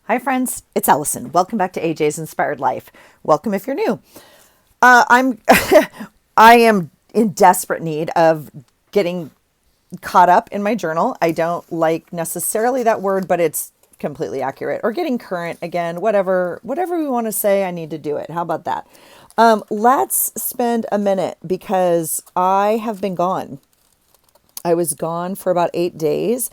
Hi, friends. It's Allison. Welcome back to AJ's Inspired Life. Welcome if you're new. I'm I am in desperate need of getting caught up in my journal. I don't like necessarily that word, but it's completely accurate. Or getting current again, whatever we want to say, I need to do it. How about that? Let's spend a minute because I have been gone. I was gone for about 8 days,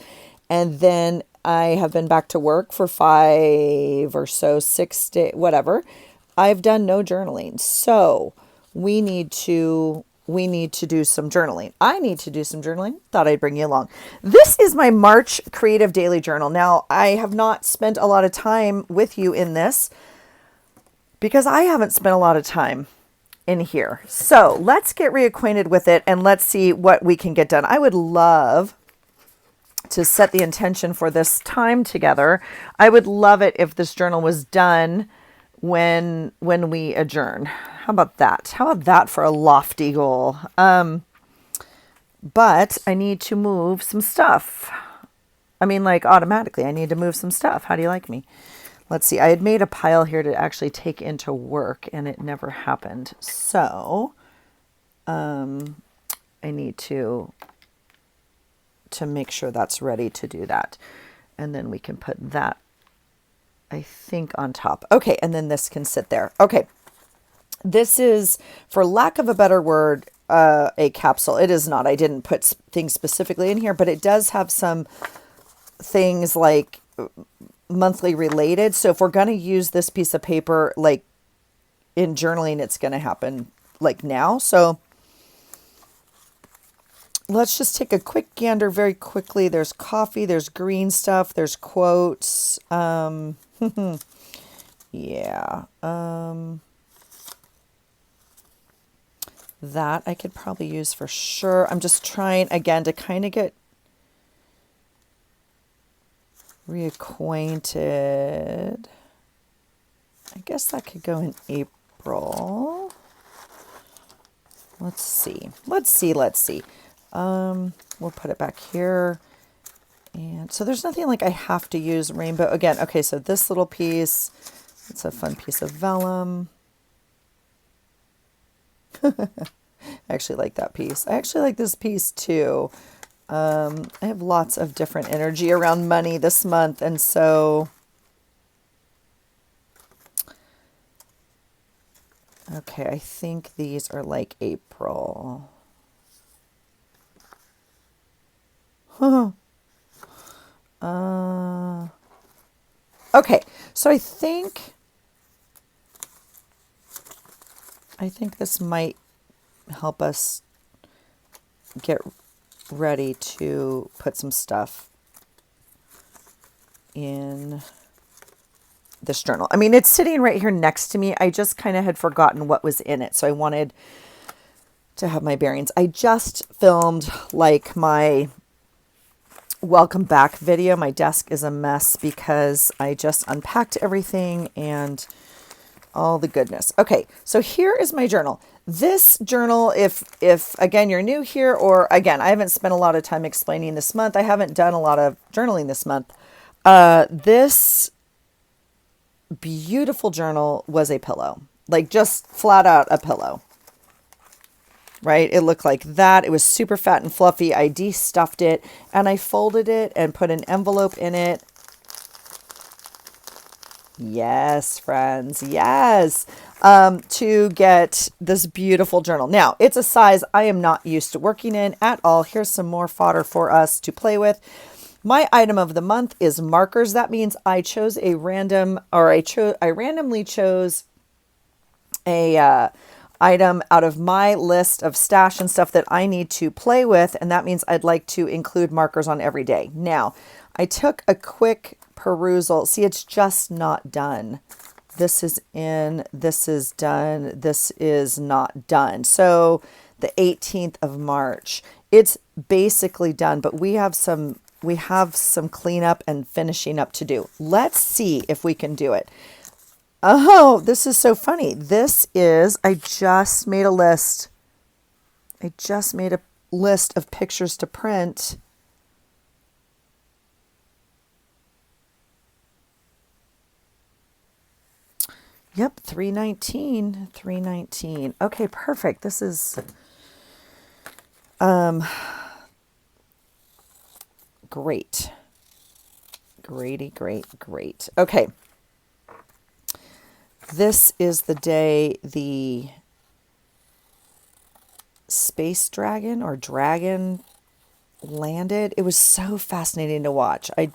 and then I have been back to work for 5 or so, 6 days, whatever. I've done no journaling. So we need to do some journaling. I need to do some journaling. Thought I'd bring you along. This is my March Creative Daily Journal. Now, I have not spent a lot of time with you in this because I haven't spent a lot of time in here. So let's get reacquainted with it and let's see what we can get done. I would love to set the intention for this time together. I would love it if this journal was done when we adjourn. How about that? How about that for a lofty goal? But I need to move some stuff. I mean, like automatically, I need to move some stuff. How do you like me? Let's see. I had made a pile here to actually take into work, and it never happened. So I need to make sure that's ready to do that. And then we can put that, I think, on top. Okay, and then this can sit there. Okay, this is, for lack of a better word, a capsule. It is not. I didn't put things specifically in here, but it does have some things like monthly related. So if we're going to use this piece of paper, like in journaling, it's going to happen like now. So let's just take a quick gander very quickly. There's coffee, there's green stuff, there's quotes. Yeah. That I could probably use for sure. I'm just trying again to kind of get reacquainted. I guess that could go in April. Let's see. We'll put it back here. And so there's nothing like I have to use rainbow. Again, okay, so this little piece, it's a fun piece of vellum. I actually like that piece. I actually like this piece too. I have lots of different energy around money this month, and so okay, I think these are like April. Okay, so I think this might help us get ready to put some stuff in this journal. I mean, it's sitting right here next to me. I just kind of had forgotten what was in it, so I wanted to have my bearings. I just filmed like my welcome back video. My desk is a mess because I just unpacked everything and all the goodness. Okay, so here is my journal. This journal, if again you're new here, or again I haven't spent a lot of time explaining this month. I haven't done a lot of journaling this month. This beautiful journal was a pillow, like just flat out a pillow. Right? It looked like that. It was super fat and fluffy. I de-stuffed it and I folded it and put an envelope in it. Yes, friends. Yes. To get this beautiful journal. Now, it's a size I am not used to working in at all. Here's some more fodder for us to play with. My item of the month is markers. That means I chose a random, or I randomly chose a item out of my list of stash and stuff that I need to play with, and that means I'd like to include markers on every day. Now, I took a quick perusal. See, it's just not done. This is in, this is done, this is not done. So the 18th of March, it's basically done, but we have some cleanup and finishing up to do. Let's see if we can do it. Oh, this is so funny. I just made a list. I just made a list of pictures to print. Yep, 319, 319. Okay, perfect. This is great. Great. Okay. This is the day the space dragon or dragon landed. It was so fascinating to watch. It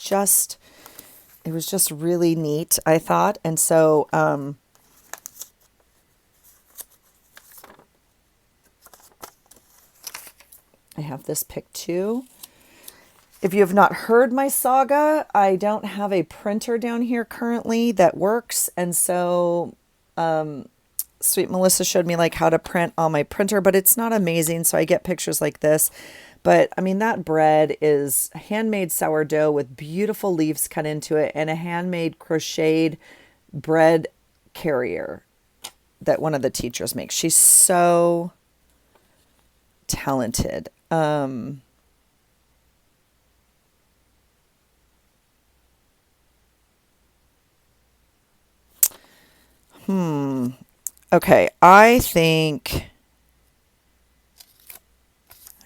was just really neat, I thought. And so, I have this pick too. If you have not heard my saga, I don't have a printer down here currently that works. And so, Sweet Melissa showed me like how to print on my printer, but it's not amazing. So I get pictures like this. But I mean, that bread is handmade sourdough with beautiful leaves cut into it and a handmade crocheted bread carrier that one of the teachers makes. She's so talented. Okay, I think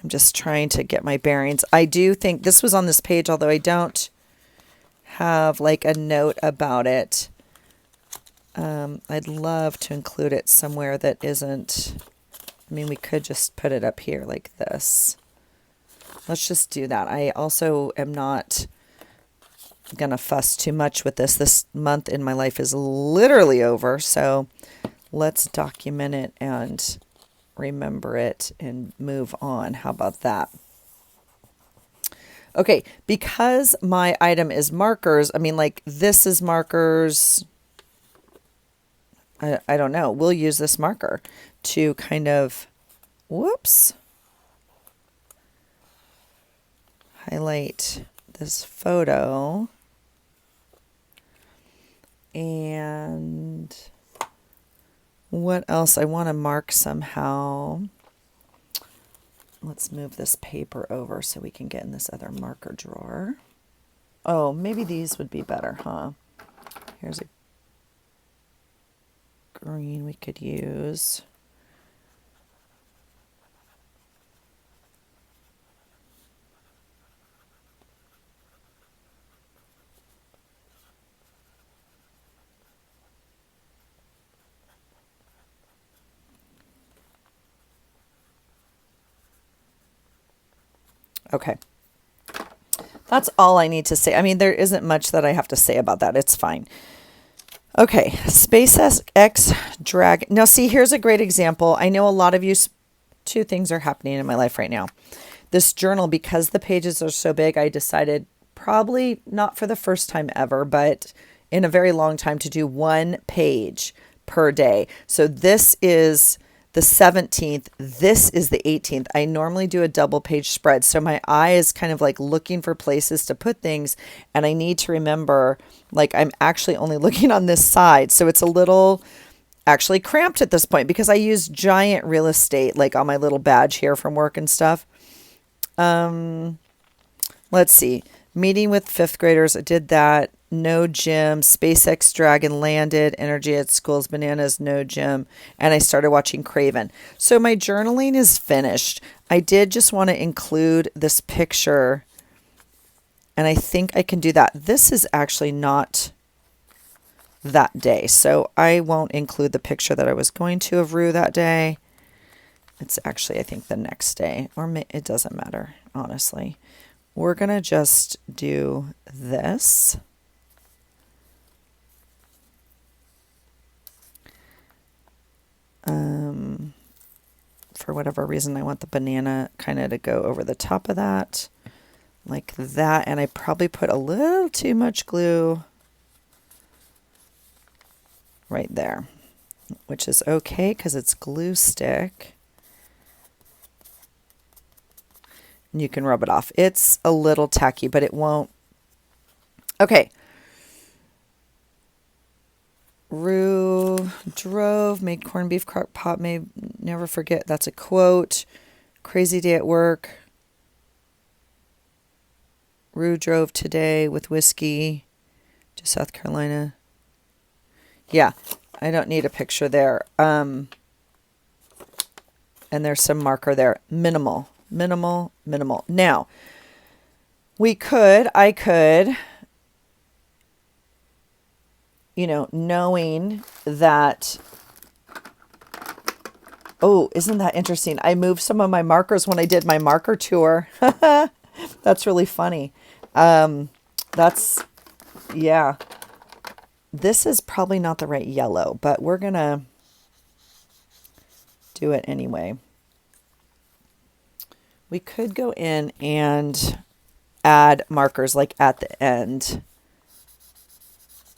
I'm just trying to get my bearings. I do think this was on this page, although I don't have like a note about it. I'd love to include it somewhere that isn't, I mean, we could just put it up here like this. Let's just do that. I also am not going to fuss too much with this. This month in my life is literally over, so let's document it and remember it and move on. How about that? Okay, because my item is markers, I mean, like this is markers. I don't know. We'll use this marker to kind of, whoops, highlight this photo. And what else? I want to mark somehow. Let's move this paper over so we can get in this other marker drawer. Oh, maybe these would be better, huh? Here's a green we could use. Okay. That's all I need to say. I mean, there isn't much that I have to say about that. It's fine. Okay, SpaceX Dragon. Now, see, here's a great example. I know a lot of you, two things are happening in my life right now. This journal, because the pages are so big, I decided probably not for the first time ever, but in a very long time to do one page per day. So this is the 17th. This is the 18th. I normally do a double page spread. So my eye is kind of like looking for places to put things. And I need to remember, like, I'm actually only looking on this side. So it's a little actually cramped at this point because I use giant real estate, like on my little badge here from work and stuff. Let's see. Meeting with fifth graders. I did that. No gym. SpaceX Dragon landed. Energy at schools. Bananas. No gym. And I started watching Craven. So my journaling is finished. I did just want to include this picture. And I think I can do that. This is actually not that day. So I won't include the picture that I was going to of Rue that day. It's actually, I think, the next day. Or it doesn't matter, honestly. We're going to just do this. For whatever reason, I want the banana kind of to go over the top of that. Like that. And I probably put a little too much glue right there. Which is okay because it's glue stick. And you can rub it off. It's a little tacky, but it won't. Okay. Rue drove, made corned beef crock pot, may never forget. That's a quote. Crazy day at work. Rue drove today with whiskey to South Carolina. Yeah. I don't need a picture there. And there's some marker there. Minimal, minimal, minimal. Now, I could, knowing that, oh, isn't that interesting? I moved some of my markers when I did my marker tour. That's really funny. Yeah. This is probably not the right yellow, but we're going to do it anyway. We could go in and add markers like at the end.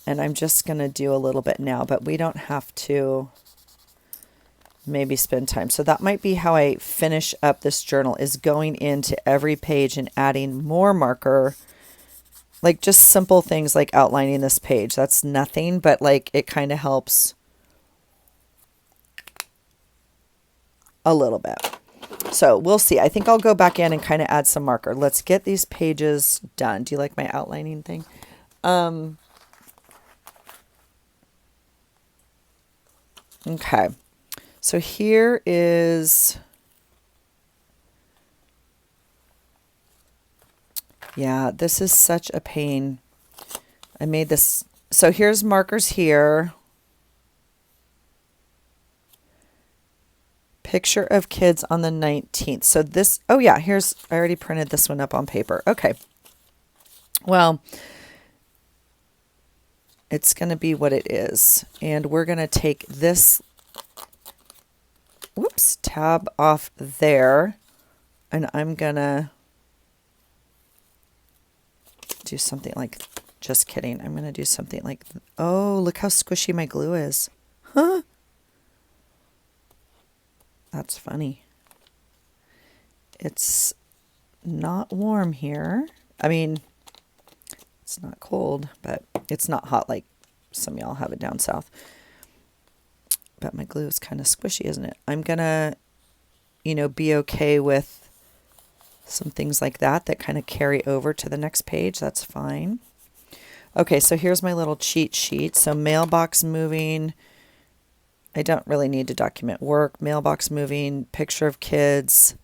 And I'm just going to do a little bit now, but we don't have to maybe spend time. So that might be how I finish up this journal, is going into every page and adding more marker. Like just simple things like outlining this page. That's nothing, but like it kind of helps a little bit. So we'll see. I think I'll go back in and kind of add some marker. Let's get these pages done. Do you like my outlining thing? Okay. So here is, yeah, this is such a pain. I made this. So here's markers here. Picture of kids on the 19th. So this, oh yeah, I already printed this one up on paper. Okay. Well, it's going to be what it is. And we're going to take this, whoops, tab off there. And I'm going to do something like, just kidding. I'm going to do something like, oh, look how squishy my glue is. Huh? That's funny. It's not warm here. I mean, it's not cold, but it's not hot like some of y'all have it down south. But my glue is kind of squishy, isn't it? I'm going to, be okay with some things like that kind of carry over to the next page. That's fine. Okay, so here's my little cheat sheet. So mailbox moving. I don't really need to document work. Mailbox moving, picture of kids.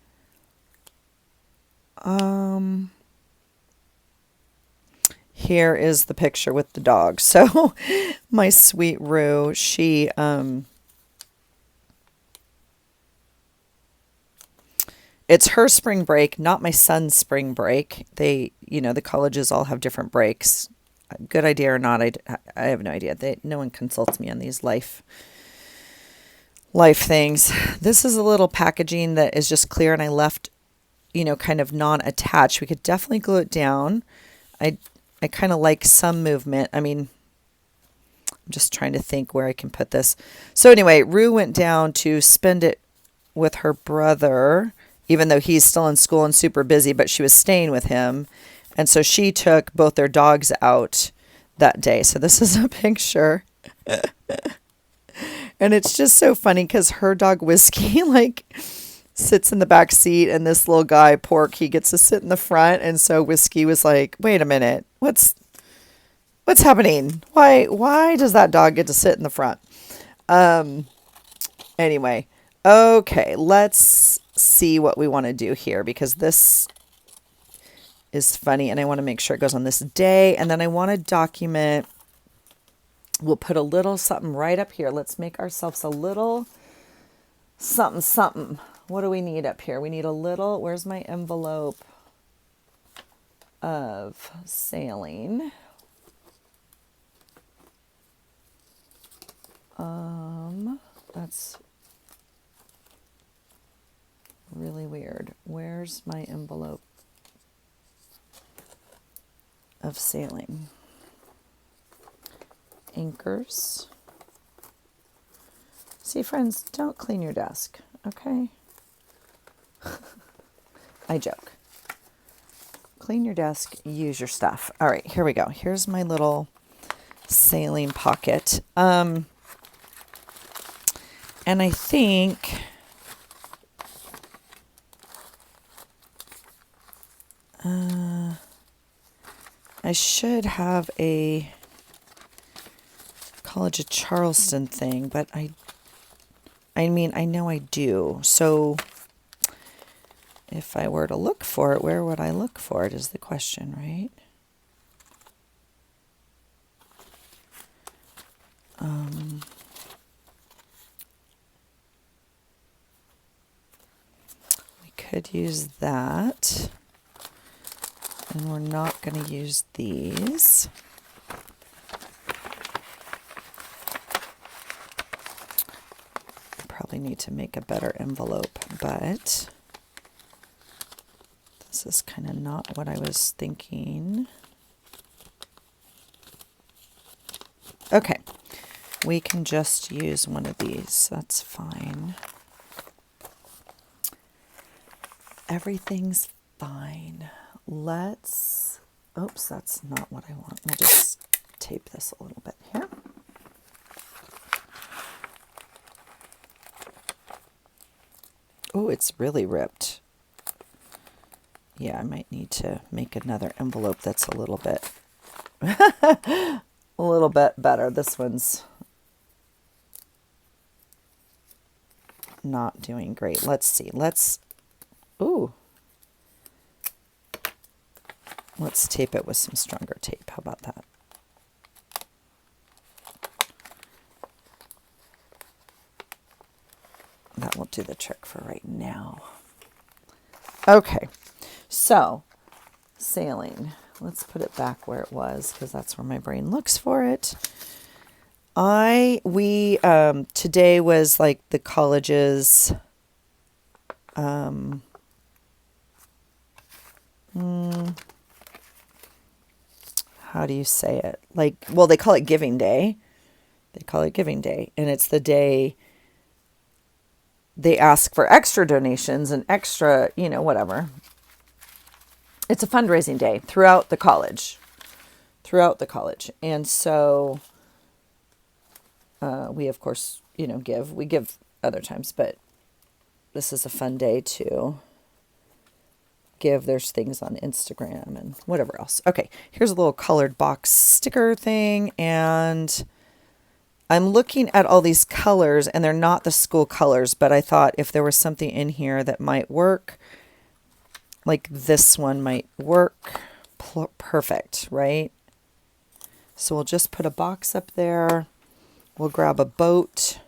Here is the picture with the dog. So my sweet Rue, she, it's her spring break, not my son's spring break. They, the colleges all have different breaks. Good idea or not, I have no idea. No one consults me on these life things. This is a little packaging that is just clear, and I left, kind of non-attached. We could definitely glue it down. I kind of like some movement. I mean, I'm just trying to think where I can put this. So anyway, Rue went down to spend it with her brother, even though he's still in school and super busy, but she was staying with him. And so she took both their dogs out that day. So this is a picture. And it's just so funny because her dog Whiskey sits in the back seat, and this little guy Pork, he gets to sit in the front. And so Whiskey was like, "Wait a minute, what's happening? Why does that dog get to sit in the front?" Anyway, okay, let's see what we want to do here, because this is funny and I want to make sure it goes on this day. And then I want to document. We'll put a little something right up here. Let's make ourselves a little something. What do we need up here? We need a little, where's my envelope of sailing? That's really weird. Where's my envelope of sailing? Anchors. See, friends, don't clean your desk, okay? I joke. Clean your desk, use your stuff. All right, here we go. Here's my little sailing pocket. And I think I should have a College of Charleston thing, but I mean, I know I do. So if I were to look for it, where would I look for it is the question, right? We could use that. And we're not going to use these. Probably need to make a better envelope, but this is kind of not what I was thinking. Okay, we can just use one of these. That's fine. Everything's fine. Oops, that's not what I want. We'll just tape this a little bit here. Oh, it's really ripped. Yeah, I might need to make another envelope that's a little bit better. This one's not doing great. Let's see. Let's tape it with some stronger tape. How about that? That will do the trick for right now. Okay, so sailing. Let's put it back where it was because that's where my brain looks for it. We today was like the college's how do you say it? Like, well, they call it Giving Day. They call it Giving Day, and it's the day they ask for extra donations and extra, whatever. It's a fundraising day throughout the college. And so we, of course, give. We give other times, but this is a fun day to give. There's things on Instagram and whatever else. Okay, here's a little colored box sticker thing, and I'm looking at all these colors, and they're not the school colors, but I thought if there was something in here that might work, like this one might work perfect, right? So we'll just put a box up there. We'll grab a boat.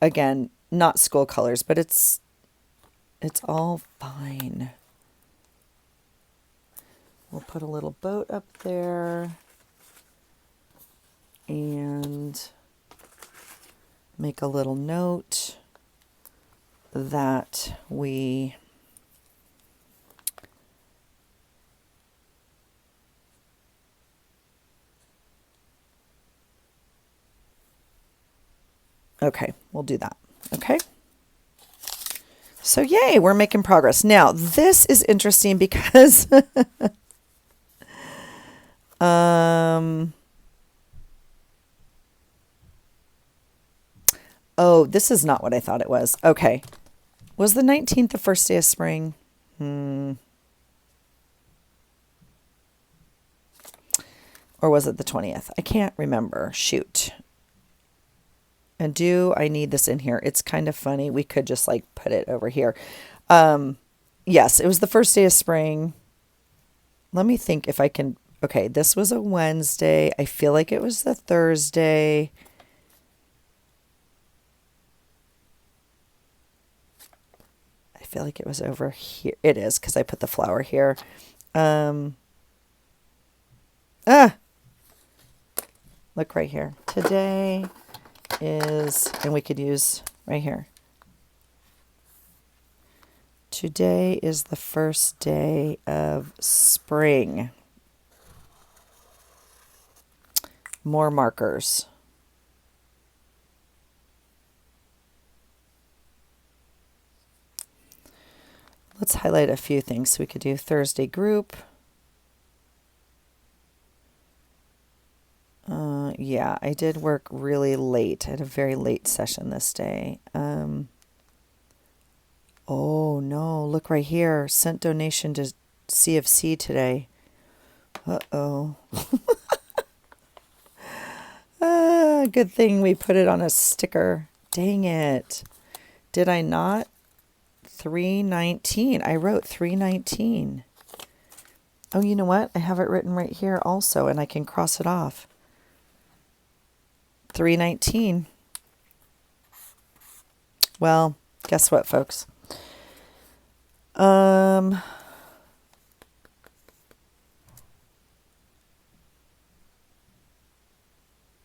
Again, not school colors, but it's all fine. We'll put a little boat up there and make a little note that we okay, we'll do that. Okay. So yay, we're making progress. Now, this is interesting because oh, this is not what I thought it was. Okay. Was the 19th the first day of spring? Or was it the 20th? I can't remember. Shoot. And do I need this in here? It's kind of funny. We could just like put it over here. Yes, it was the first day of spring. Let me think if I can. Okay, this was a Wednesday. I feel like it was the Thursday. I feel like it was over here. It is because I put the flower here. Look right here. Today is, and we could use right here. Today is the first day of spring. More markers. Let's highlight a few things. So we could do Thursday group. Yeah, I did work really late. I had a very late session this day. Oh no, look right here. Sent donation to CFC today. Uh-oh. Good thing we put it on a sticker. Dang it. Did I not? 319. I wrote 319. Oh, you know what? I have it written right here also, and I can cross it off. 319. Well, guess what, folks?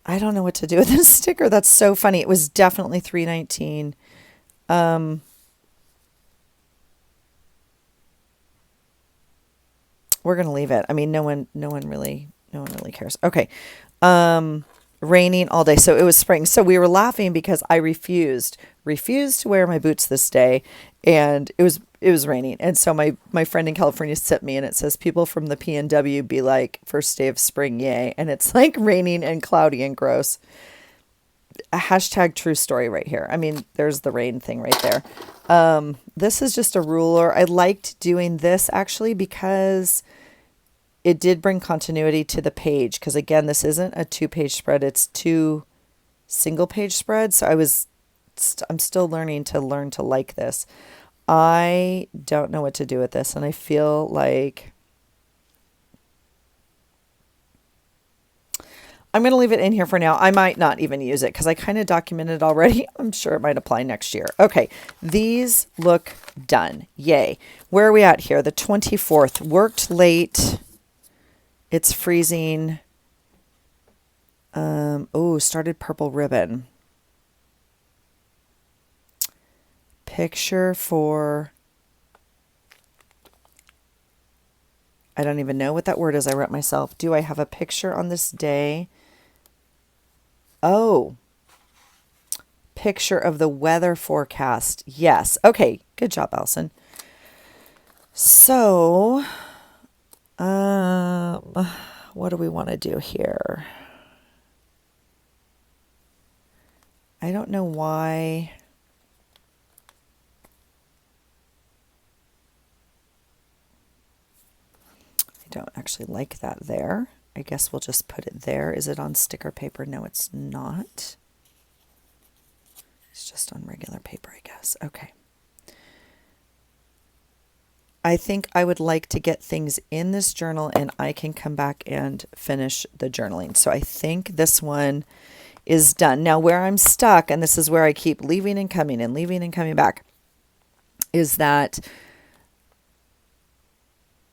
I don't know what to do with this sticker. That's so funny. It was definitely 319. We're gonna leave it. I mean, no one really cares. Okay. Raining all day. So it was spring. So we were laughing because I refused to wear my boots this day, and it was raining. And so my friend in California sent me, and it says people from the PNW be like, first day of spring, yay. And it's like raining and cloudy and gross. A hashtag true story right here. I mean, there's the rain thing right there. This is just a ruler. I liked doing this actually because it did bring continuity to the page. Because again, this isn't a 2-page spread. It's 2 single-page spreads. So I'm still learning to like this. I don't know what to do with this, and I feel like I'm going to leave it in here for now. I might not even use it because I kind of documented it already. I'm sure it might apply next year. Okay, these look done. Yay. Where are we at here? The 24th. Worked late. It's freezing. Started purple ribbon. Picture for... I don't even know what that word is. I wrote myself. Do I have a picture on this day? Oh, picture of the weather forecast. Yes. Okay. Good job, Allison. So, what do we want to do here? I don't know why. I don't actually like that there. I guess we'll just put it there. Is it on sticker paper? No, it's not. It's just on regular paper, I guess. Okay. I think I would like to get things in this journal, and I can come back and finish the journaling. So I think this one is done. Now, where I'm stuck, and this is where I keep leaving and coming back, is that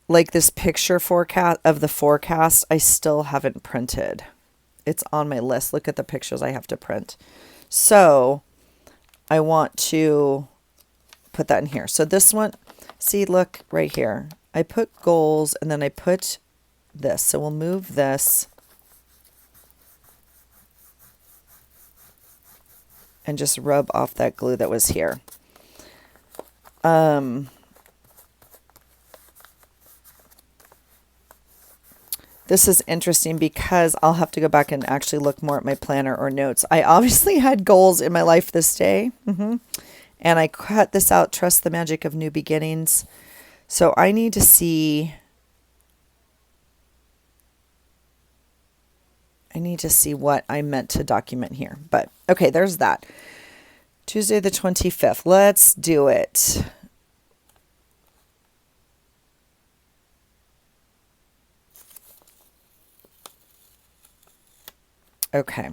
like this picture forecast of the forecast, I still haven't printed. It's on my list. Look at the pictures I have to print. So I want to put that in here. So this one, see, look right here. I put goals and then I put this. So we'll move this and just rub off that glue that was here. This is interesting because I'll have to go back and actually look more at my planner or notes. I obviously had goals in my life this day. And I cut this out, trust the magic of new beginnings. So I need to see... what I meant to document here. But, okay, there's that. Tuesday the 25th. Let's do it. Okay.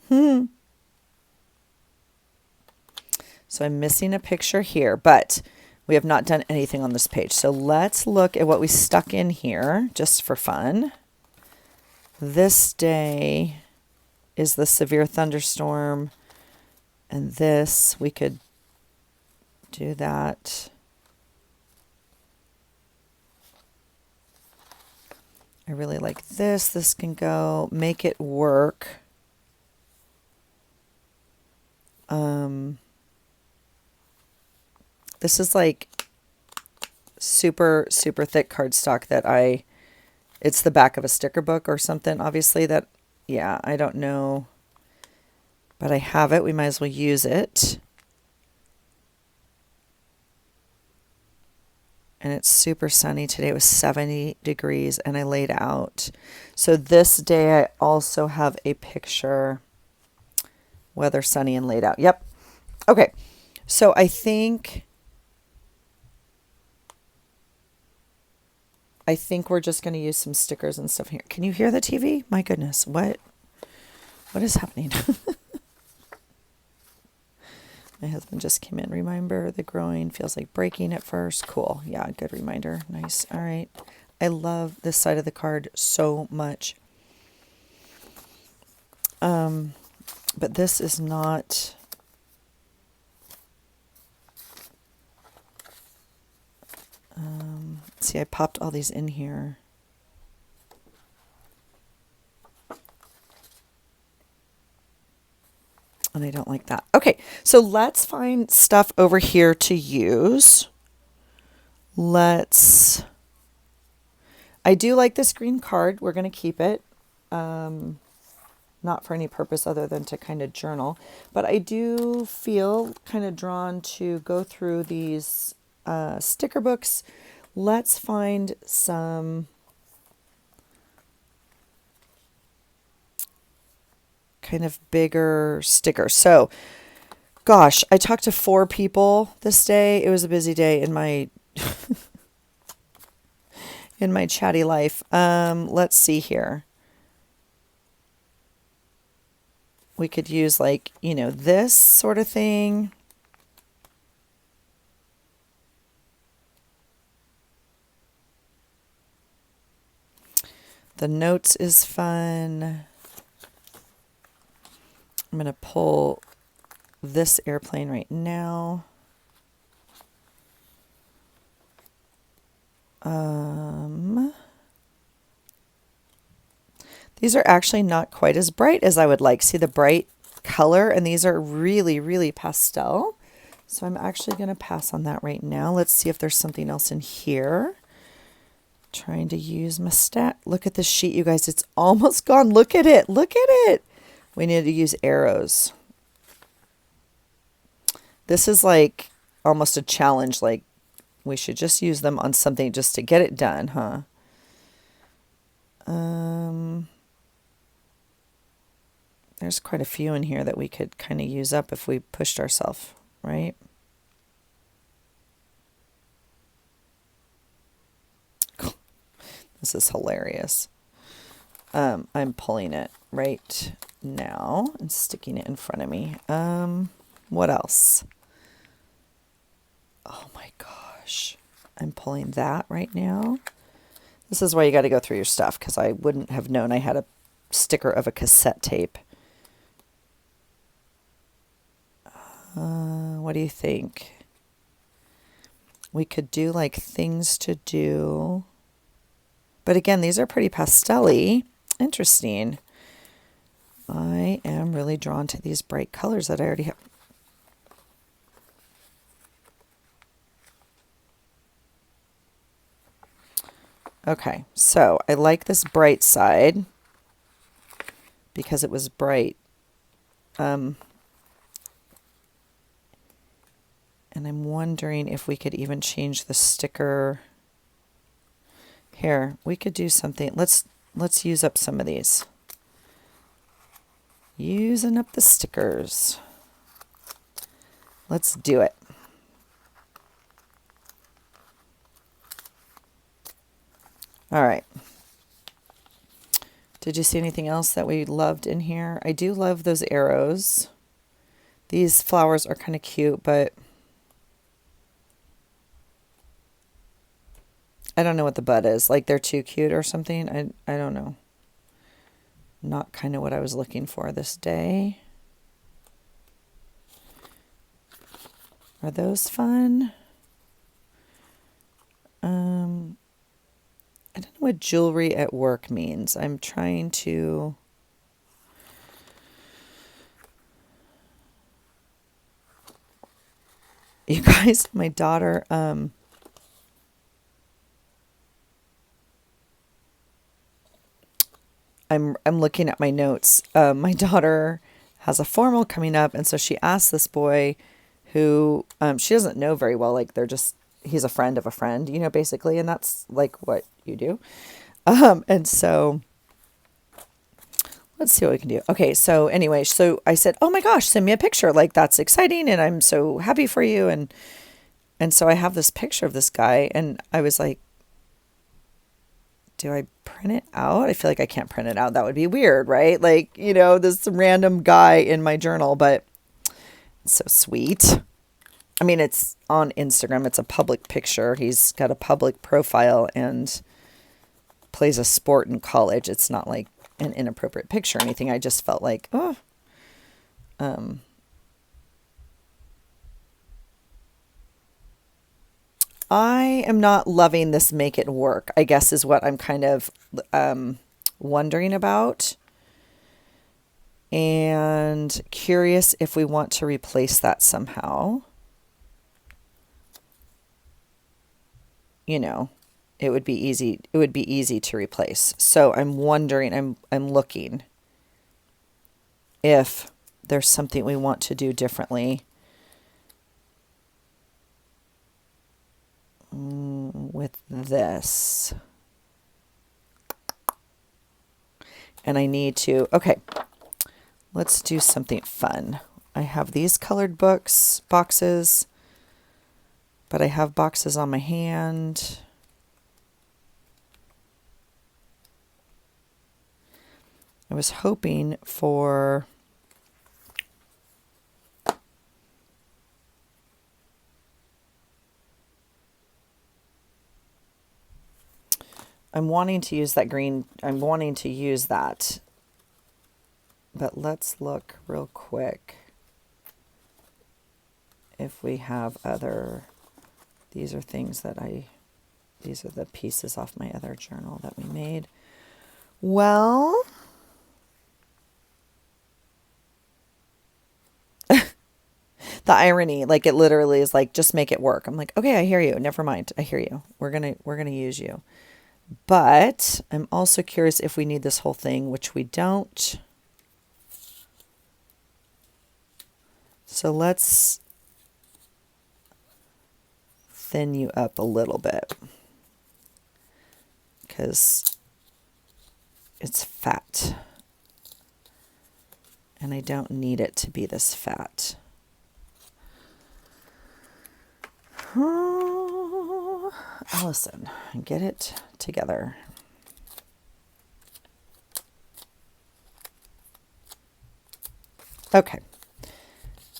So I'm missing a picture here, but we have not done anything on this page. So let's look at what we stuck in here just for fun. This day is the severe thunderstorm, and this, we could do that. I really like this. This can go. Make it work. This is like super, super thick cardstock that it's the back of a sticker book or something, obviously, that, yeah, I don't know. But I have it. We might as well use it. and it's super sunny today. It was 70 degrees and I laid out. So this day I also have a picture, weather sunny and laid out. Yep. Okay. So I think we're just going to use some stickers and stuff here. Can you hear the TV? My goodness. What is happening? My husband just came in. Remember, the groin feels like breaking at first. Cool. Yeah, good reminder. Nice. All right. I love this side of the card so much. But this is not... see, I popped all these in here. And I don't like that. Okay, so let's find stuff over here to use. I do like this green card. We're going to keep it. Not for any purpose other than to kind of journal. But I do feel kind of drawn to go through these sticker books. Let's find some kind of bigger stickers. So, gosh, I talked to 4 people this day. It was a busy day in my in my chatty life. Let's see here. We could use like, this sort of thing. The notes is fun. I'm going to pull this airplane right now. These are actually not quite as bright as I would like. See the bright color? And these are really, really pastel. So I'm actually going to pass on that right now. Let's see if there's something else in here. Trying to use my stat. Look at this sheet, you guys. It's almost gone. Look at it. Look at it. We need to use arrows. This is like almost a challenge. Like we should just use them on something just to get it done, huh? There's quite a few in here that we could kind of use up if we pushed ourselves, right? This is hilarious. I'm pulling it right now and sticking it in front of me. What else? Oh my gosh. I'm pulling that right now. This is why you got to go through your stuff, because I wouldn't have known I had a sticker of a cassette tape. What do you think? We could do like things to do. But again, these are pretty pastel-y. Interesting. I am really drawn to these bright colors that I already have. Okay, so I like this bright side because it was bright. And I'm wondering if we could even change the sticker. Here, we could do something. Let's use up some of these. Using up the stickers. Let's do it. All right. Did you see anything else that we loved in here? I do love those arrows. These flowers are kind of cute, but I don't know what the bud is. Like they're too cute or something. I don't know. Not kind of what I was looking for this day. Are those fun? I don't know what jewelry at work means. I'm trying to... You guys, my daughter... I'm looking at my notes. My daughter has a formal coming up, and so she asked this boy who she doesn't know very well. Like they're just he's a friend of a friend, you know, basically. And that's like what you do. And so let's see what we can do. Okay. So anyway, so I said, oh my gosh, send me a picture. Like that's exciting. And I'm so happy for you. And so I have this picture of this guy and I was like, do I print it out? I feel like I can't print it out. That would be weird, right? Like, you know, this random guy in my journal, but it's so sweet. I mean, it's on Instagram. It's a public picture. He's got a public profile and plays a sport in college. It's not like an inappropriate picture or anything. I just felt like, oh, I am not loving this make it work, I guess is what I'm kind of wondering about. And curious if we want to replace that somehow. You know, it would be easy. It would be easy to replace. So I'm wondering, I'm looking if there's something we want to do differently with this. And I need to, okay, let's do something fun. I have these colored boxes, but I have boxes on my hand. I was hoping for I'm wanting to use that green. I'm wanting to use that. But let's look real quick if we have other, these are things that these are the pieces off my other journal that we made. Well, the irony, like it literally is like, just make it work. I'm like, okay, I hear you. Never mind. I hear you. We're going to use you. But I'm also curious if we need this whole thing, which we don't. So let's thin you up a little bit because it's fat. And I don't need it to be this fat. Oh, Allison, get it together. Okay.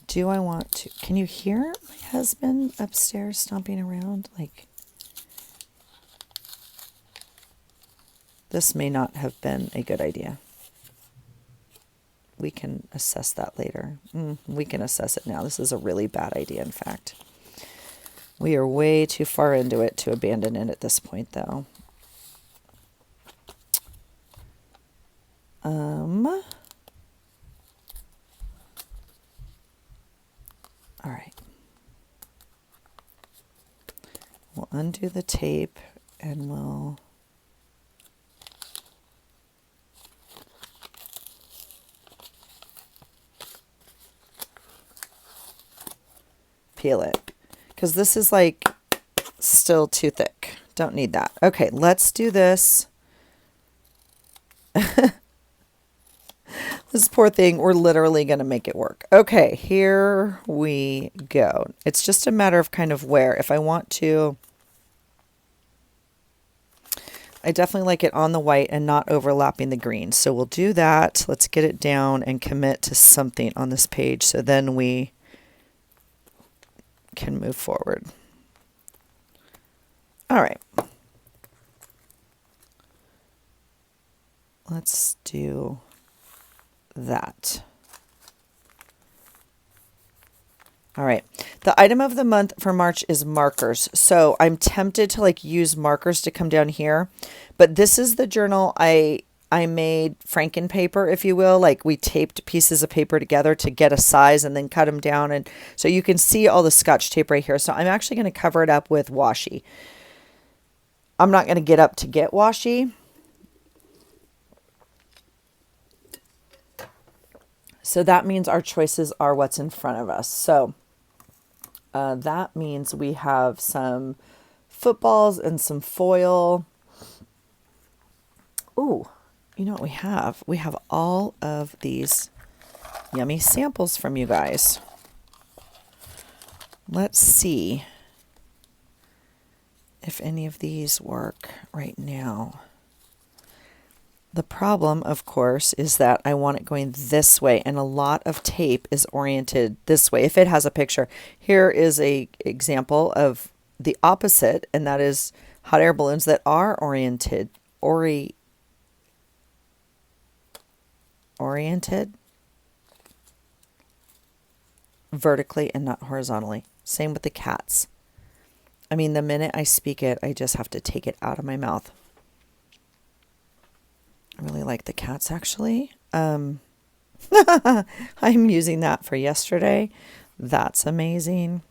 Do I want to? Can you hear my husband upstairs stomping around? Like, this may not have been a good idea. We can assess that later. We can assess it now. This is a really bad idea, in fact. We are way too far into it to abandon it at this point, though. All right. We'll undo the tape and we'll peel it because this is like still too thick. Don't need that. Okay, let's do this. This poor thing, we're literally going to make it work. Okay, here we go. It's just a matter of kind of where. If I want to, I definitely like it on the white and not overlapping the green. So we'll do that. Let's get it down and commit to something on this page so then we can move forward. All right. Let's do that. All right. The item of the month for March is markers. So I'm tempted to like use markers to come down here, but this is the journal I made Franken paper, if you will. Like we taped pieces of paper together to get a size and then cut them down. And so you can see all the Scotch tape right here. So I'm actually going to cover it up with washi. I'm not going to get up to get washi. So that means our choices are what's in front of us. So That means we have some footballs and some foil. Ooh, you know what we have? We have all of these yummy samples from you guys. Let's see if any of these work right now. The problem, of course, is that I want it going this way, and a lot of tape is oriented this way. If it has a picture, here is a example of the opposite, and that is hot air balloons that are oriented vertically and not horizontally. Same with the cats. I mean, the minute I speak it, I just have to take it out of my mouth. I really like the cats, actually. I'm using that for yesterday. That's amazing.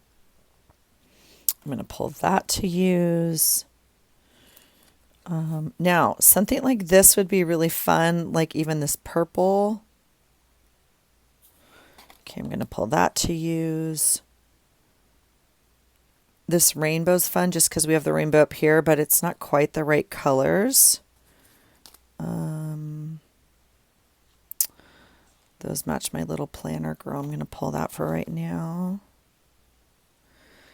I'm going to pull that to use. Now, something like this would be really fun, like even this purple. Okay, I'm going to pull that to use. This rainbow's fun just because we have the rainbow up here, but it's not quite the right colors. Those match my little planner girl. I'm going to pull that for right now.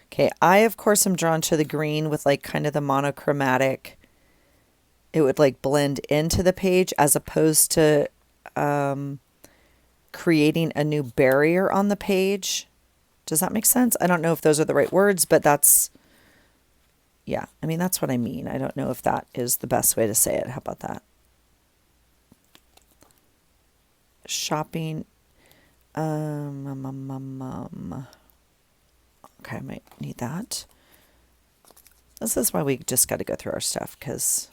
Okay, I, of course, am drawn to the green with like kind of the monochromatic. It would like blend into the page as opposed to creating a new barrier on the page. Does that make sense? I don't know if those are the right words, but that's, yeah, I mean, that's what I mean. I don't know if that is the best way to say it. How about that? Shopping. Okay, I might need that. This is why we just got to go through our stuff, because...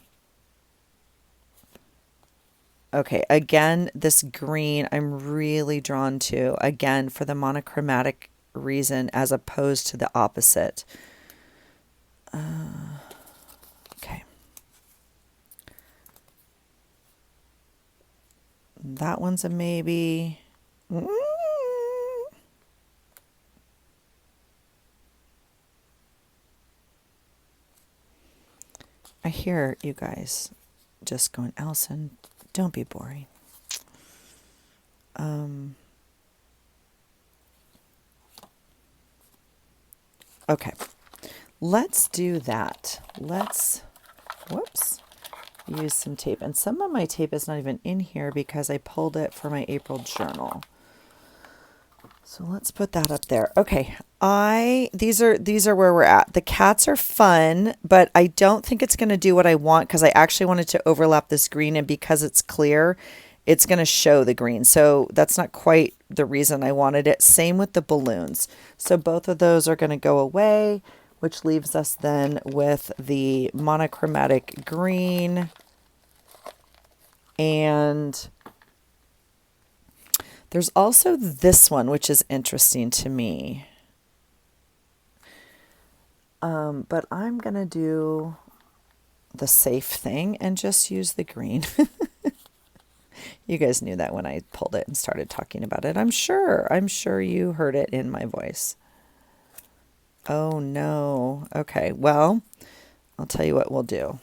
Okay, again, this green I'm really drawn to, again, for the monochromatic reason as opposed to the opposite. Okay. That one's a maybe. I hear you guys just going, Allison, don't be boring. Okay, let's do that. Let's, whoops, use some tape. And some of my tape is not even in here because I pulled it for my April journal. So let's put that up there. Okay, these are where we're at. The cats are fun, but I don't think it's going to do what I want because I actually wanted to overlap this green, and because it's clear, it's going to show the green. So that's not quite the reason I wanted it. Same with the balloons. So both of those are going to go away, which leaves us then with the monochromatic green. And there's also this one, which is interesting to me. But I'm going to do the safe thing and just use the green. You guys knew that when I pulled it and started talking about it. I'm sure you heard it in my voice. Oh no. Okay, well, I'll tell you what we'll do.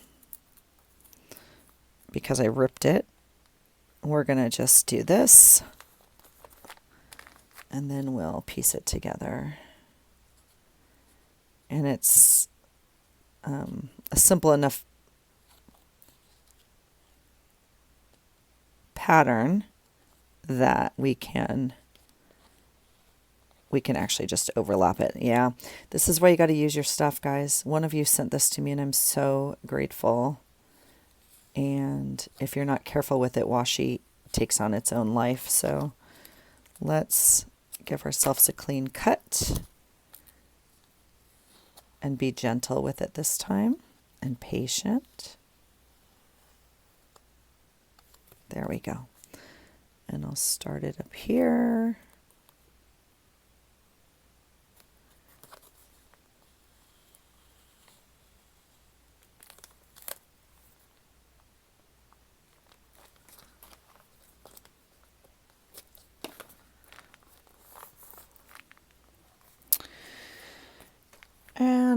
Because I ripped it, we're going to just do this. And then we'll piece it together. And it's a simple enough pattern that we can actually just overlap it. Yeah, this is why you got to use your stuff, guys. One of you sent this to me, and I'm so grateful. And if you're not careful with it, washi takes on its own life. So let's give ourselves a clean cut and be gentle with it this time and patient. There we go. And I'll start it up here.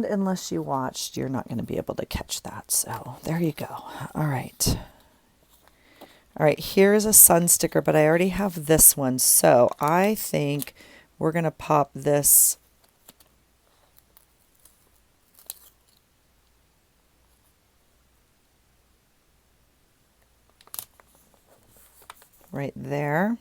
And unless you watched, you're not going to be able to catch that. So there you go. All right. All right, here's a sun sticker, but I already have this one. So I think we're going to pop this right there.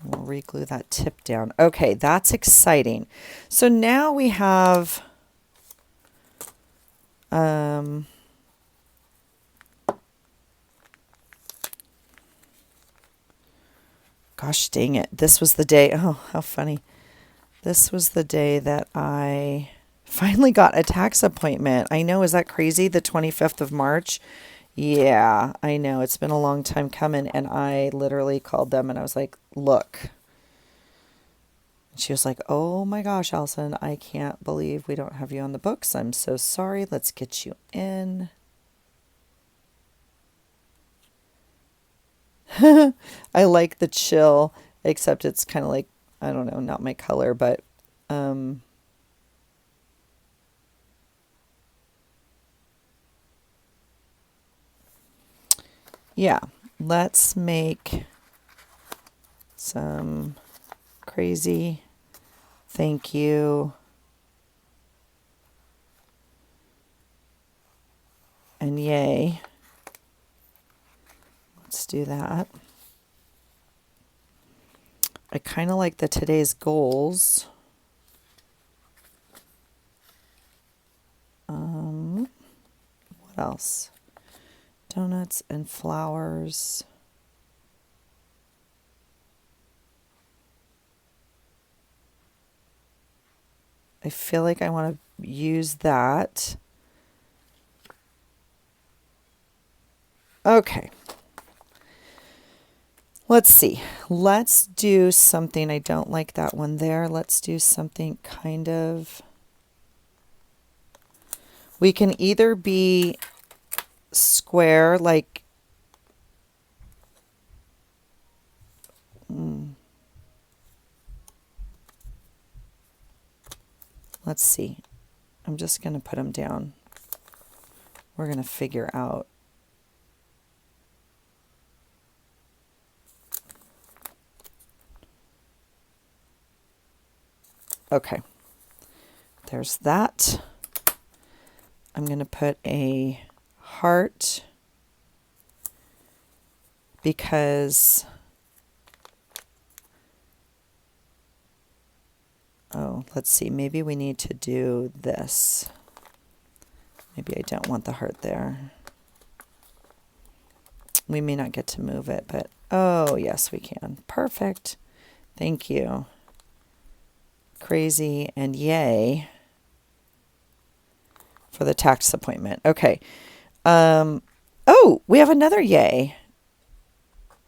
We'll re-glue that tip down. Okay, that's exciting. So now we have gosh dang it. This was the day. Oh, how funny. This was the day that I finally got a tax appointment. I know, is that crazy? The 25th of March? Yeah, I know. It's been a long time coming. And I literally called them and I was like, look. And she was like, oh my gosh, Allison, I can't believe we don't have you on the books. I'm so sorry. Let's get you in. I like the chill, except it's kind of like, I don't know, not my color, but yeah, let's make some crazy thank you and yay. Let's do that. I kind of like the today's goals. What else? Donuts and flowers. I feel like I want to use that. Okay. Let's see. Let's do something. I don't like that one there. Let's do something kind of... We can either be square, like... Let's see. I'm just going to put them down. We're going to figure out. Okay. There's that. I'm going to put a heart because... Oh, let's see. Maybe we need to do this. Maybe I don't want the heart there. We may not get to move it, but oh, yes, we can. Perfect. Thank you. Crazy and yay for the tax appointment. Okay. Oh, we have another yay.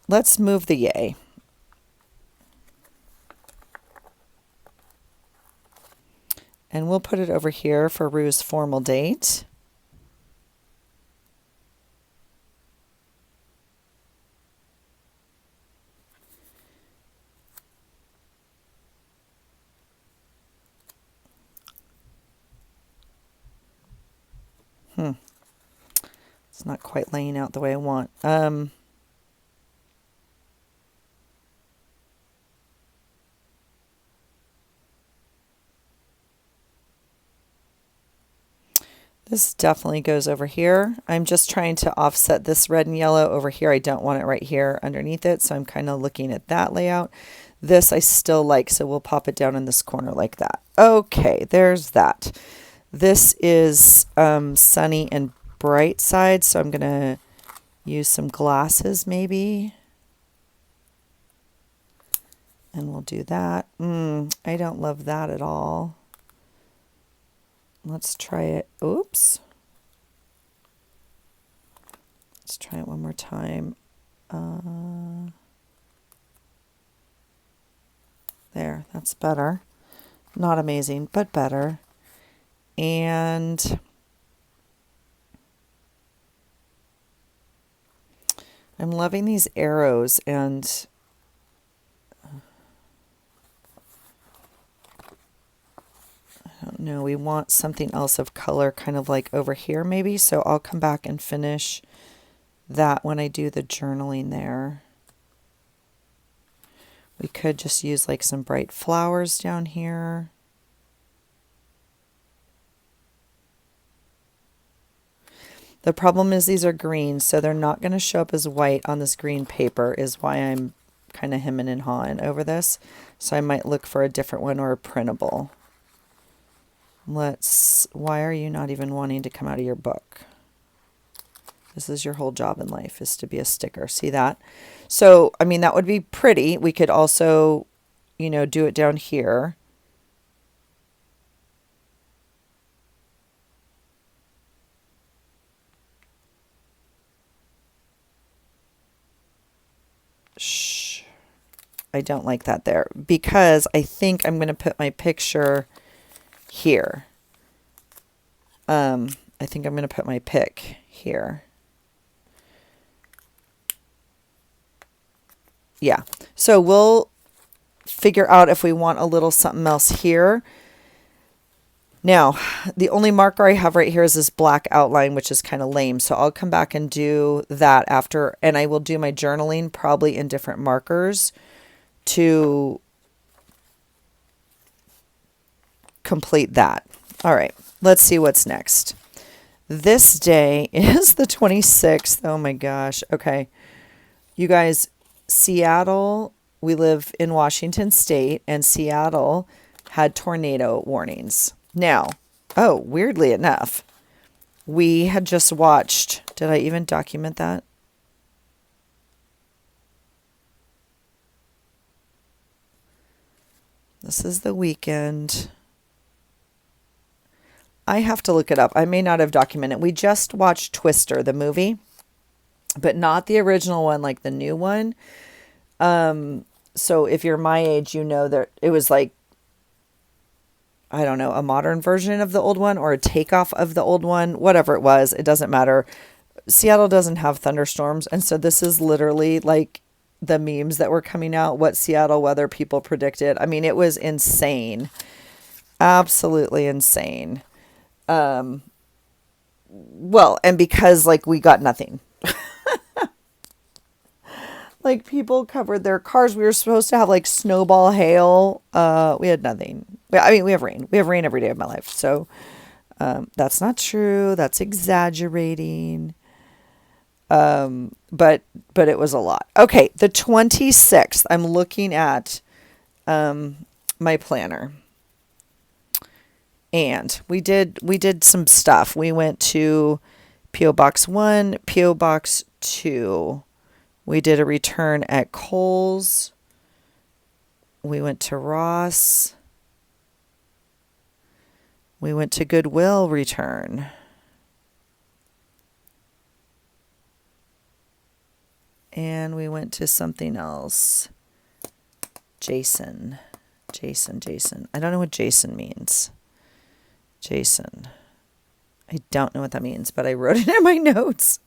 Let's move the yay. And we'll put it over here for Rue's formal date. It's not quite laying out the way I want. This definitely goes over here. I'm just trying to offset this red and yellow over here. I don't want it right here underneath it, so I'm kind of looking at that layout. This I still like, so we'll pop it down in this corner like that. Okay, there's that. This is sunny and bright side, so I'm going to use some glasses maybe. And we'll do that. I don't love that at all. Let's try it. Oops. Let's try it one more time. There, that's better. Not amazing, but better. And I'm loving these arrows, and No, we want something else of color kind of like over here maybe. So I'll come back and finish that when I do the journaling there. We could just use like some bright flowers down here. The problem is these are green, so they're not going to show up as white on this green paper, is why I'm kind of hemming and hawing over this. So I might look for a different one or a printable. Why are you not even wanting to come out of your book? This is your whole job in life, is to be a sticker. See that? So, I mean, that would be pretty. We could also, you know, do it down here. Shh. I don't like that there because I think I'm going to put my picture here. I think I'm going to put my pick here. Yeah. So we'll figure out if we want a little something else here. Now, the only marker I have right here is this black outline, which is kind of lame. So I'll come back and do that after, and I will do my journaling probably in different markers to complete that. All right, let's see what's next. This day is the 26th. Oh my gosh. Okay. You guys, Seattle, we live in Washington State, and Seattle had tornado warnings. Now, oh, weirdly enough, we had just watched, did I even document that? This is the weekend. I have to look it up. I may not have documented. We just watched Twister, the movie, but not the original one, like the new one. So if you're my age, you know that it was like, I don't know, a modern version of the old one or a takeoff of the old one, whatever it was, it doesn't matter. Seattle doesn't have thunderstorms. And so this is literally like the memes that were coming out, what Seattle weather people predicted. I mean, it was insane. Absolutely insane. Well, and because like we got nothing. Like people covered their cars. We were supposed to have like snowball hail. We had nothing. I mean, we have rain. We have rain every day of my life. So that's not true. That's exaggerating. But it was a lot. Okay, the 26th. I'm looking at my planner. And we did some stuff. We went to P.O. Box 1, P.O. Box 2. We did a return at Kohl's. We went to Ross. We went to Goodwill return. And we went to something else. Jason. I don't know what Jason means. Jason. I don't know what that means, but I wrote it in my notes.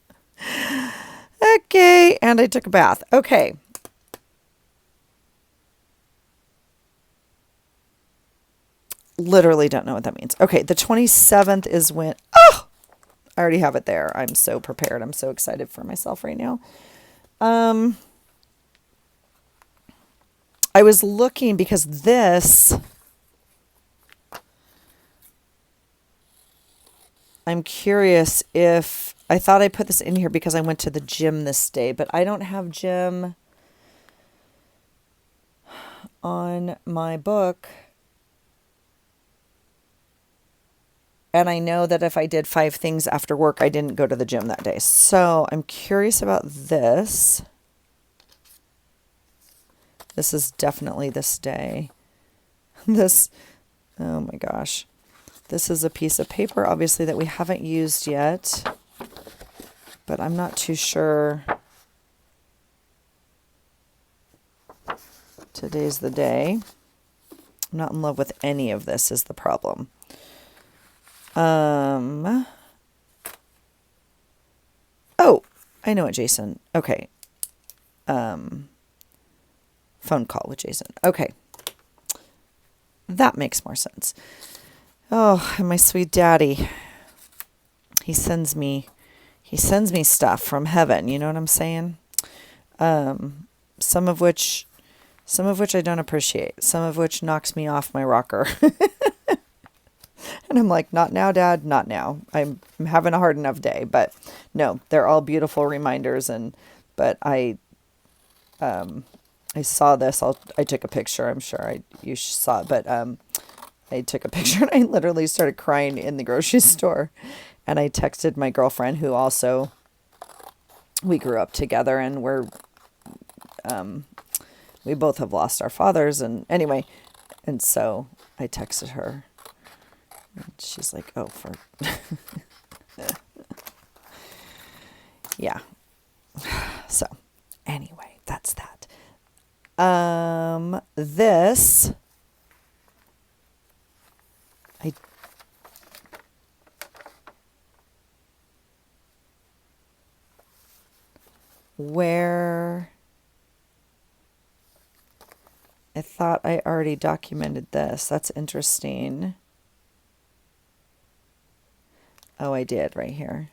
Okay, and I took a bath. Okay. Literally don't know what that means. Okay, the 27th is when... Oh! I already have it there. I'm so prepared. I'm so excited for myself right now. I was looking because this... I'm curious if... I thought I put this in here because I went to the gym this day, but I don't have gym on my book. And I know that if I did 5 things after work, I didn't go to the gym that day. So I'm curious about this. This is definitely this day. This, oh my gosh. This is a piece of paper, obviously, that we haven't used yet. But I'm not too sure. Today's the day. I'm not in love with any of this is the problem. Oh, I know it, Jason. Okay. Phone call with Jason. Okay. That makes more sense. Oh, and my sweet daddy, he sends me stuff from heaven, you know what I'm saying? Um, some of which I don't appreciate, some of which knocks me off my rocker. And I'm like, not now, Dad, not now. I'm having a hard enough day, but no, they're all beautiful reminders. And but I saw this. I took a picture. I'm sure you saw it, but I took a picture and I literally started crying in the grocery store. And I texted my girlfriend, who also we grew up together, and we both have lost our fathers. And anyway, and so I texted her. And she's like, "Oh, for yeah." So anyway, that's that. This I where I thought I already documented this. That's interesting. Oh, I did right here.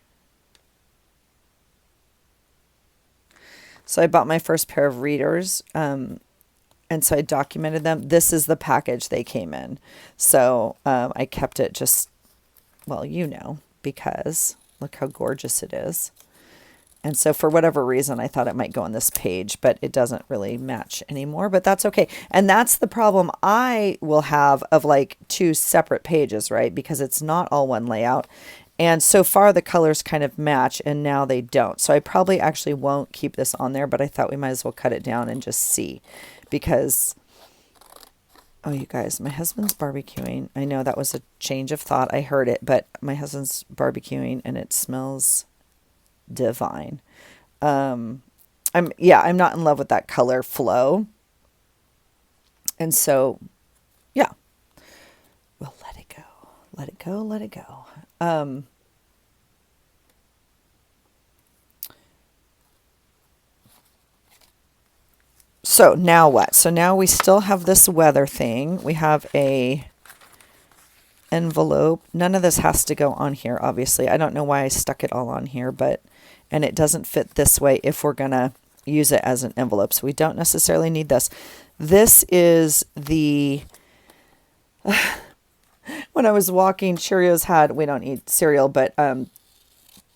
So I bought my first pair of readers, and so I documented them. This is the package they came in. So I kept it just, well, because look how gorgeous it is. And so for whatever reason, I thought it might go on this page, but it doesn't really match anymore, but that's okay. And that's the problem I will have of like two separate pages, right? Because it's not all one layout. And so far the colors kind of match, and now they don't. So I probably actually won't keep this on there, but I thought we might as well cut it down and just see. Because, oh, you guys, my husband's barbecuing. I know that was a change of thought. I heard it, but my husband's barbecuing and it smells divine. I'm not in love with that color flow. And so, yeah, we'll let it go. Let it go, let it go. So now what? So now we still have this weather thing. We have a envelope. None of this has to go on here, obviously. I don't know why I stuck it all on here, and it doesn't fit this way if we're going to use it as an envelope. So we don't necessarily need this. This is the, when I was walking, Cheerios had, we don't eat cereal, but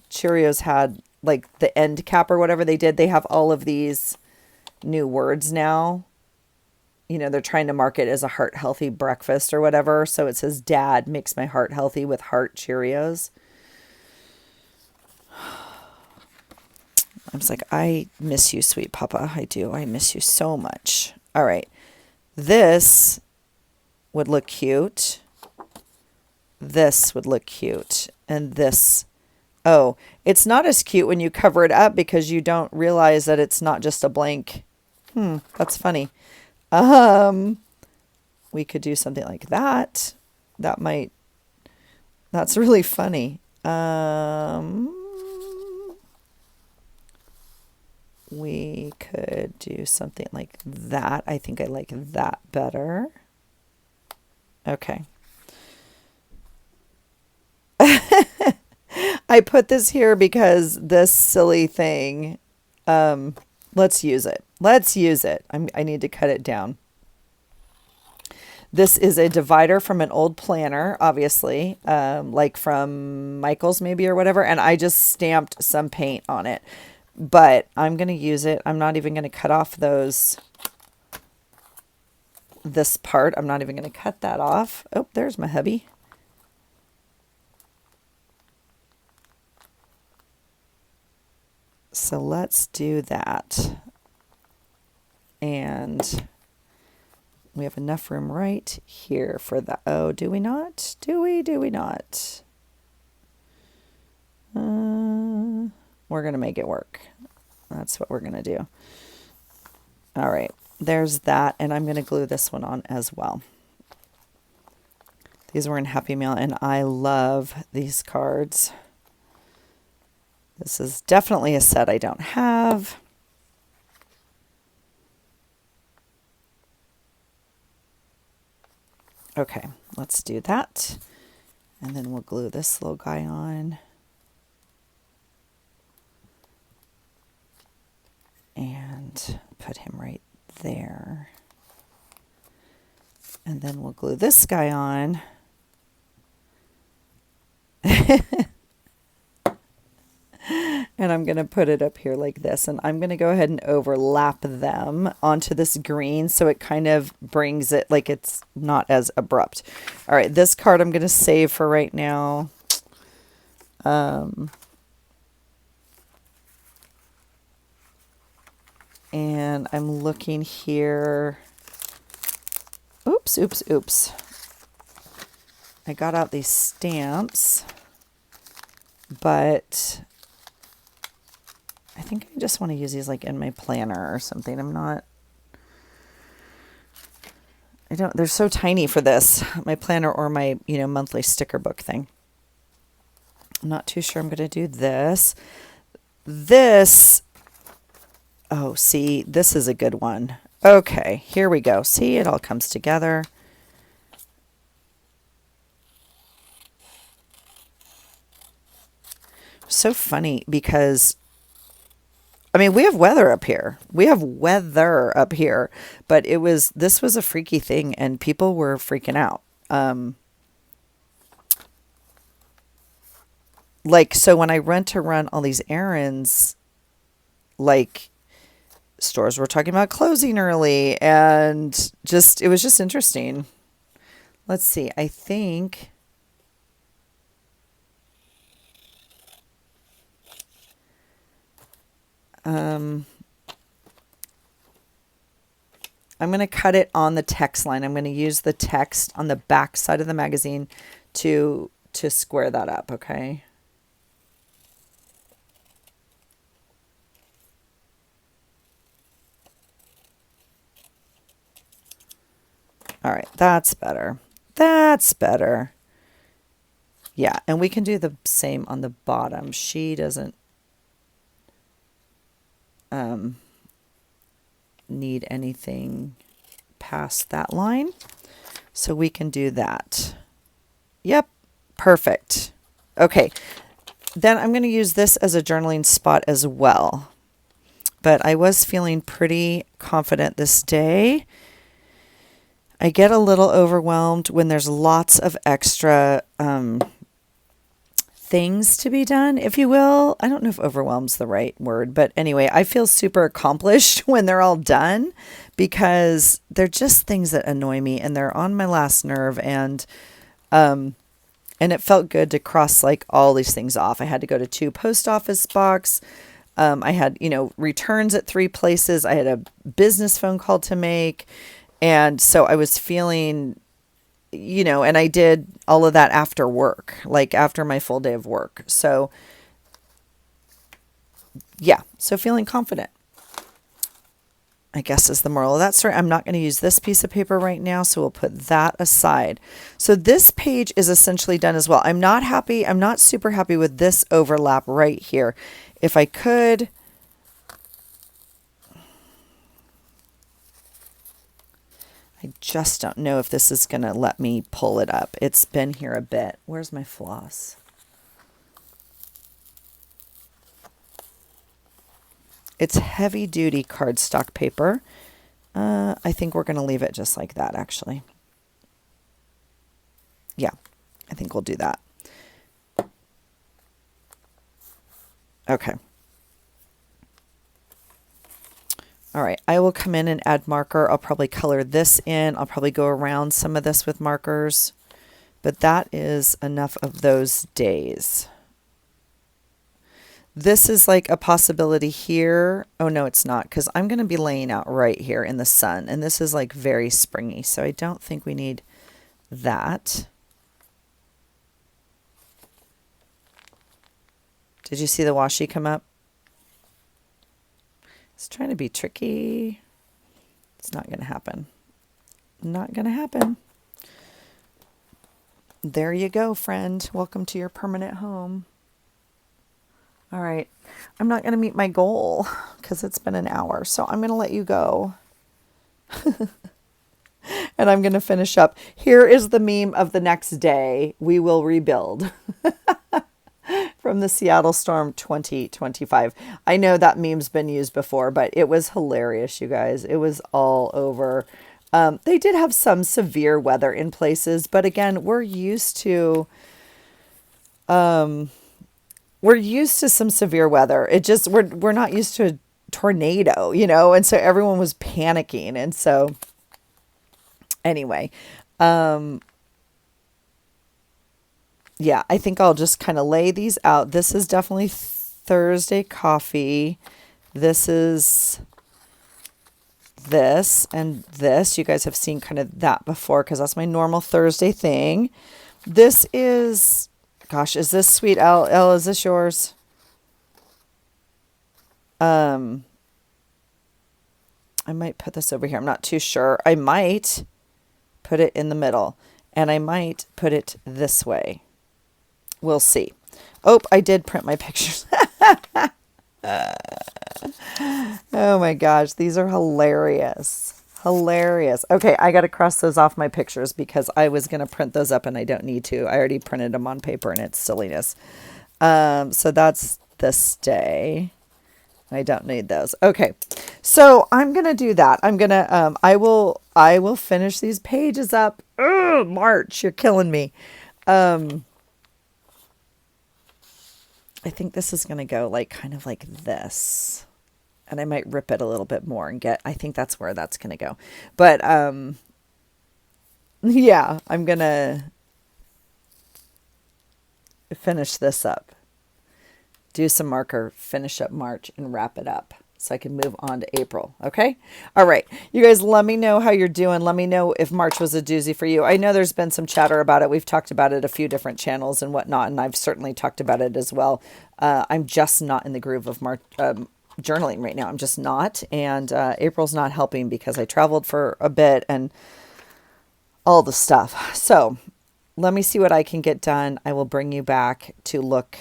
Cheerios had like the end cap or whatever they did. They have all of these new words now. They're trying to market as a heart healthy breakfast or whatever. So it says, Dad makes my heart healthy with heart Cheerios. I was like, I miss you, sweet Papa. I do. I miss you so much. All right. This would look cute. This would look cute. And this, oh, it's not as cute when you cover it up because you don't realize that it's not just a blank. That's funny. We could do something like that. That's really funny. We could do something like that. I think I like that better. Okay. I put this here because this silly thing, let's use it. Let's use it. I need to cut it down. This is a divider from an old planner, obviously, like from Michael's maybe or whatever. And I just stamped some paint on it. But I'm going to use it. I'm not even going to cut off this part. I'm not even going to cut that off. Oh, there's my hubby. So let's do that. And we have enough room right here for that. Oh, do we not? Do we not? We're going to make it work. That's what we're going to do. All right. There's that. And I'm going to glue this one on as well. These were in Happy Meal, and I love these cards. This is definitely a set I don't have. Okay, let's do that. And then we'll glue this little guy on. And put him right there. And then we'll glue this guy on. And I'm going to put it up here like this. And I'm going to go ahead and overlap them onto this green so it kind of brings it like it's not as abrupt. All right, this card I'm going to save for right now. And I'm looking here. Oops. I got out these stamps, but I think I just want to use these like in my planner or something. They're so tiny for this, my planner or my, monthly sticker book thing. I'm not too sure I'm going to do this. Oh, see, this is a good one. Okay, here we go. See, it all comes together. So funny because, we have weather up here. But this was a freaky thing and people were freaking out. So when I went to run all these errands, stores were talking about closing early and it was just interesting. Let's see. I think I'm going to cut it on the text line. I'm going to use the text on the back side of the magazine to square that up, okay? All right, that's better. Yeah, and we can do the same on the bottom. She doesn't need anything past that line, so we can do that. Yep, perfect. Okay, then I'm going to use this as a journaling spot as well. But I was feeling pretty confident this day. I get a little overwhelmed when there's lots of extra things to be done, if you will. I don't know if overwhelm's the right word, but anyway, I feel super accomplished when they're all done because they're just things that annoy me and they're on my last nerve, and it felt good to cross all these things off. I had to go to 2 post office box. I had, returns at 3 places. I had a business phone call to make. And so I was feeling, and I did all of that after work, after my full day of work. So, yeah, so feeling confident, I guess, is the moral of that story. I'm not going to use this piece of paper right now, so we'll put that aside. So this page is essentially done as well. I'm not super happy with this overlap right here. If I could... I just don't know if this is going to let me pull it up. It's been here a bit. Where's my floss? It's heavy duty cardstock paper. I think we're going to leave it just like that, actually. Yeah, I think we'll do that. Okay. All right, I will come in and add marker. I'll probably color this in. I'll probably go around some of this with markers. But that is enough of those days. This is a possibility here. Oh, no, it's not, because I'm going to be laying out right here in the sun. And this is very springy, so I don't think we need that. Did you see the washi come up? It's trying to be tricky. It's not going to happen. Not going to happen. There you go, friend. Welcome to your permanent home. All right. I'm not going to meet my goal because it's been an hour, so I'm going to let you go. And I'm going to finish up. Here is the meme of the next day. We will rebuild. From the Seattle Storm 2025. I know that meme's been used before, but it was hilarious, you guys. It was all over. They did have some severe weather in places, but again, we're used to some severe weather. It just we're not used to a tornado, and so everyone was panicking. And so anyway, yeah, I think I'll just kind of lay these out. This is definitely Thursday coffee. This is this and this. You guys have seen kind of that before because that's my normal Thursday thing. This is, gosh, is this Sweet L? L, is this yours? I might put this over here. I'm not too sure. I might put it in the middle and I might put it this way. We'll see. Oh, I did print my pictures. Oh my gosh, these are hilarious. Hilarious. Okay, I got to cross those off my pictures because I was going to print those up and I don't need to. I already printed them on paper and it's silliness. So that's this day. I don't need those. Okay. So I'm going to do that. I'm going to, I will finish these pages up. Ugh, March, you're killing me. I think this is going to go like kind of like this. And I might rip it a little bit more and I think that's where that's going to go. But yeah, I'm going to finish this up. Do some marker, finish up March and wrap it up so I can move on to April. Okay. All right. You guys, let me know how you're doing. Let me know if March was a doozy for you. I know there's been some chatter about it. We've talked about it a few different channels and whatnot, and I've certainly talked about it as well. I'm just not in the groove of March journaling right now. I'm just not. And April's not helping because I traveled for a bit and all the stuff. So let me see what I can get done. I will bring you back to look.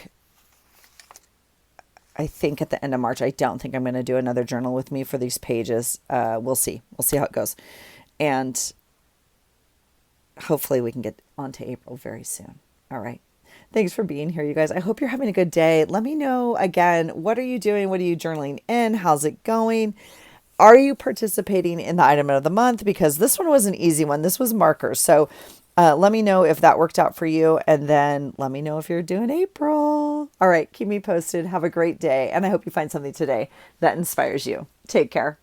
I think at the end of March. I don't think I'm going to do another journal with me for these pages. We'll see. We'll see how it goes. And hopefully we can get on to April very soon. All right. Thanks for being here, you guys. I hope you're having a good day. Let me know again, what are you doing? What are you journaling in? How's it going? Are you participating in the item of the month? Because this one was an easy one. This was markers. So let me know if that worked out for you. And then let me know if you're doing April. All right. Keep me posted. Have a great day. And I hope you find something today that inspires you. Take care.